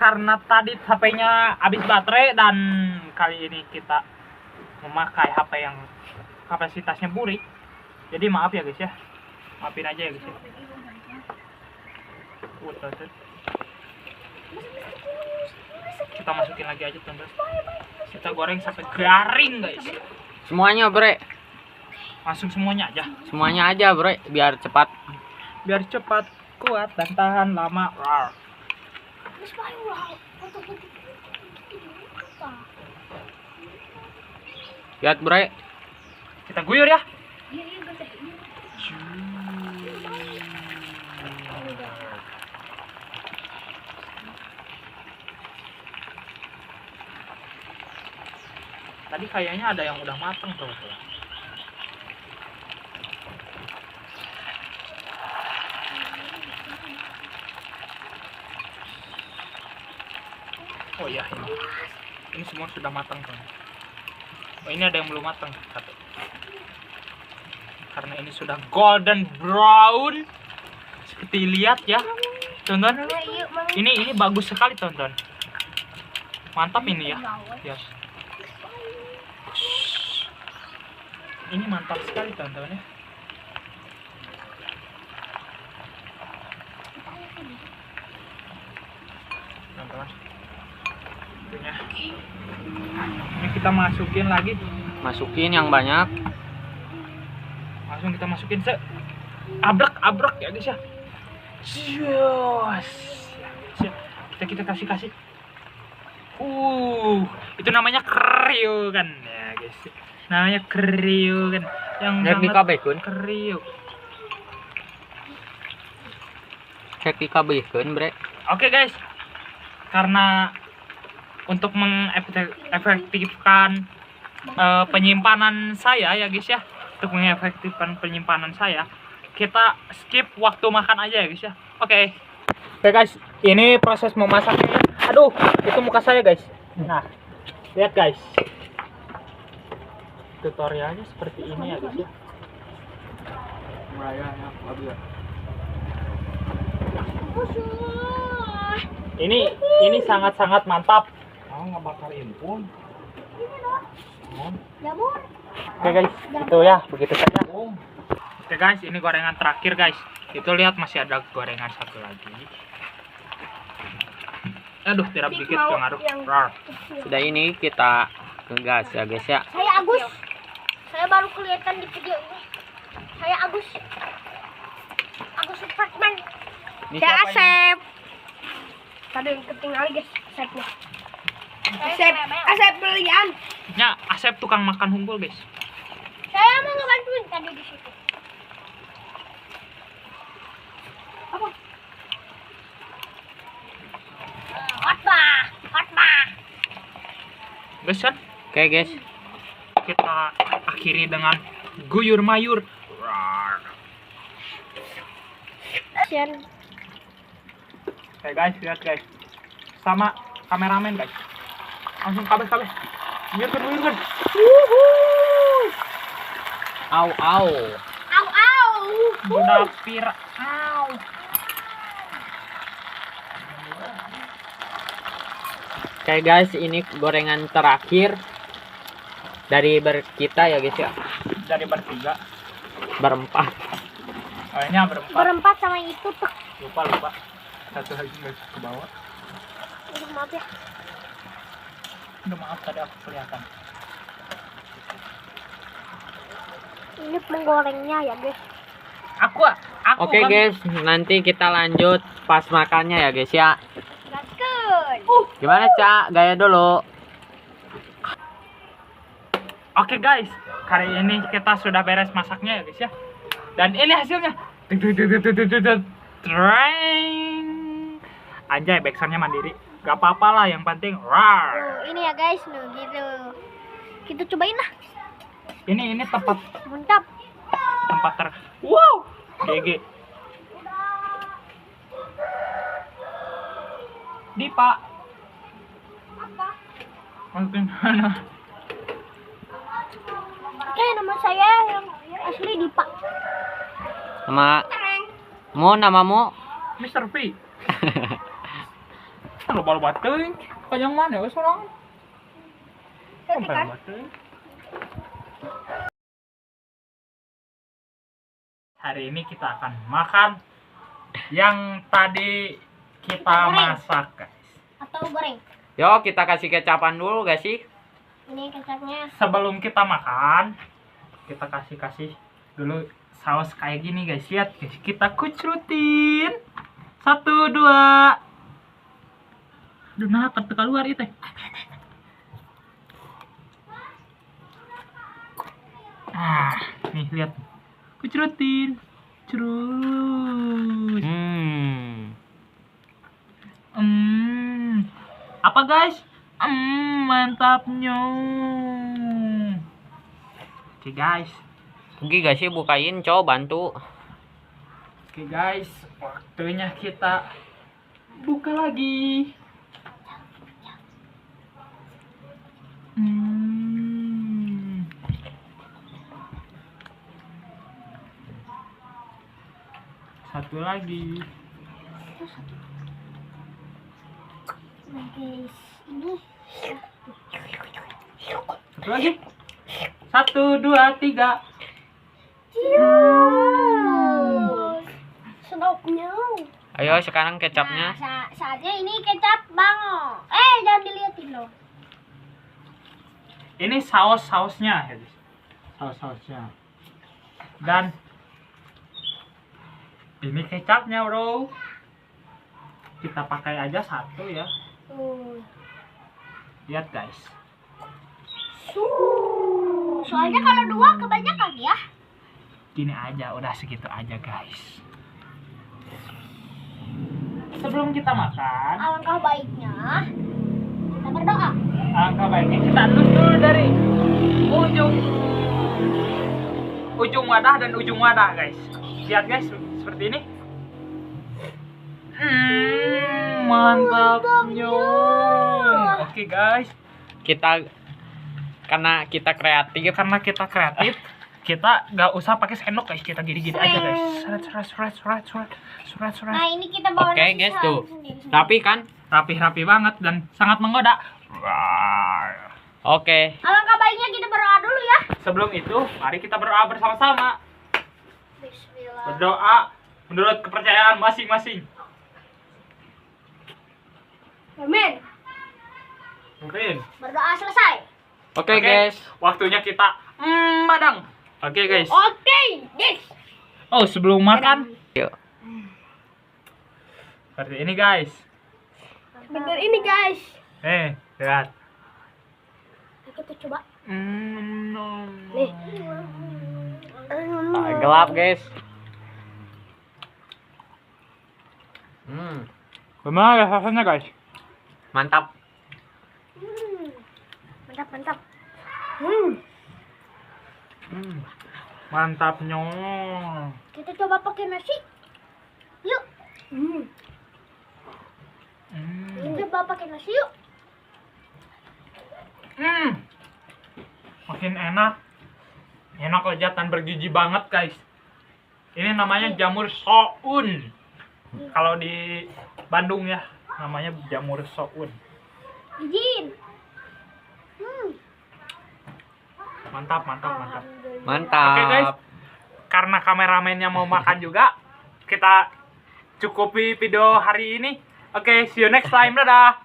karena tadi HP-nya habis baterai dan kali ini kita memakai HP yang kapasitasnya burik. Jadi maaf ya guys ya. Maafin aja ya guys ya. Kita masukin lagi aja teman-teman. Kita goreng sampai garing guys. Semuanya, Bre. Langsung semuanya aja. Semuanya aja, Bre, biar cepat. Biar cepat, kuat dan tahan lama. Rawr. Lihat, Bre. Kita guyur ya. Tadi kayaknya ada yang udah matang tuh. Oh iya, ini semua sudah matang tuh. Oh, ini ada yang belum matang satu. Karena ini sudah golden brown. Seperti lihat ya, tonton. Ini bagus sekali tonton. Mantap ini ya. Yes. Ini mantap sekali tonton ya. Tonton. Ini kita masukin lagi. Masukin yang banyak. Langsung kita masukin abrak ya guys ya. Yes. Kita kasih. Itu namanya kriuk kan ya guys. Namanya kriuk kan. Yang dikabehkeun. Kriuk. Cek dikabehkeun, Bre. Oke guys. Karena untuk mengefektifkan penyimpanan saya ya guys ya, untuk mengefektifkan penyimpanan saya, kita skip waktu makan aja ya guys ya. Oke guys, ini proses memasaknya. Aduh, itu muka saya guys. Nah, lihat guys, tutorialnya seperti ini ya guys ya. Ini sangat mantap. Nggak bakar impun. Oke guys, itu ya, begitu saja. Oke guys, ini gorengan terakhir guys. Itu lihat masih ada gorengan satu lagi. Aduh, tirap dikit pengaruh. Sudah ini kita kegas ya guys ya. Saya Agus. Saya baru kelihatan di video ini. Saya Agus. Agus Supratman. Saya Asep. Tadi yang ketinggalan guys, Asepnya. Asep belian. Ya, Asep tukang makan hunkul guys. Saya mau ngebantuin tadi di situ. Apa? Hotbah. Guys kan? Oke guys. Kita akhiri dengan guyur mayur. Sian. Oke guys, lihat guys. Sama kameramen guys. Langsung kabeh. Guyurkan. Au. Au. Udah pir. Au. Oke guys, ini gorengan terakhir dari kita ya guys ya. Dari bertiga. Berempat. Kayaknya berempat. Berempat sama itu tuh. Lupa. Satu lagi guys ke bawah. Maaf ya. Udah maaf tadi aku kelihatan. Ini penggorengnya ya guys. Aku Oke kan- guys, nanti kita lanjut pas makannya ya guys ya. Gaskeun. Gimana Cak? Gaya dulu. Oke guys, kali ini kita sudah beres masaknya ya guys ya. Dan ini hasilnya. Treng. Anjay, backsoundnya mandiri. Gak apa-apa lah, yang penting rar. Ini ya guys, gitu. Kita cobain lah. Ini tempat Mantap. Wow, GG. Dipa. Apa? Masukin mana? Oke, nama saya yang asli Dipa. Namamu? Mr. P. Loba-loba teuing. Kayang mana we sorang? Kan? Hari ini kita akan makan yang tadi kita masak, guys. Atau goreng. Yo, kita kasih kecapan dulu gak sih? Ini kecapnya. Sebelum kita makan, kita kasih dulu saus kayak gini, guys. Lihat, guys. Kita kucrutin. 1, 2. Duh, nah, keluar itu. Ah, nih lihat. Kucrutin. Terus. Apa guys? Mantapnya. Oke guys. Oke gak sih bukain, cow bantu. Oke guys, waktunya kita buka lagi. Satu lagi. Nah guys, ini. Satu lagi. 1, 2, 3. Sedapnya. Ayo sekarang kecapnya. Nah, saatnya ini kecap bango. Jangan dilihatin loh. Ini sausnya, guys. Sausnya. Dan ini kecapnya, bro. Kita pakai aja 1 ya. Lihat, guys. Soalnya kalau 2 kebanyakan ya. Gini aja, udah segitu aja, guys. Sebelum kita makan, Alangkah baiknya kita berdoa. alangkah baiknya kita aduk dulu dari ujung wadah dan ujung wadah, guys. Lihat, guys, seperti ini. Mantapnya. Oke, guys. Karena kita kreatif. Kita nggak usah pakai sendok, guys. Kita gini-gini aja, guys. Surat. Nah, ini kita bawa Oke, nasi guys, sendiri. tuh. Tapi kan. Rapi banget dan sangat menggoda. Oke. Alangkah baiknya kita berdoa dulu ya. Sebelum itu, mari kita berdoa bersama-sama. Bismillah. Berdoa menurut kepercayaan masing-masing. Amin. Mungkin. Berdoa selesai. Oke, guys. Waktunya kita madang. Oke, guys. Oke, guys. Oh, sebelum makan. Yuk. Seperti ini, guys. Bener ini guys. Lihat. Kita coba. Nih. Gelap, guys. Gimana rasanya, guys? Mantap. Mantap. Mantapnya. Kita coba pakai nasi. Yuk. Kita coba pakai nasi yuk. Makin enak. Enak, lezat dan bergizi banget, guys. Ini namanya jamur soun. Kalau di Bandung ya, namanya jamur soun. Izin. Mantap. Mantap. Oke, guys. Karena kameramennya mau makan juga, kita cukupi video hari ini. Oke, see you next time. Dadah.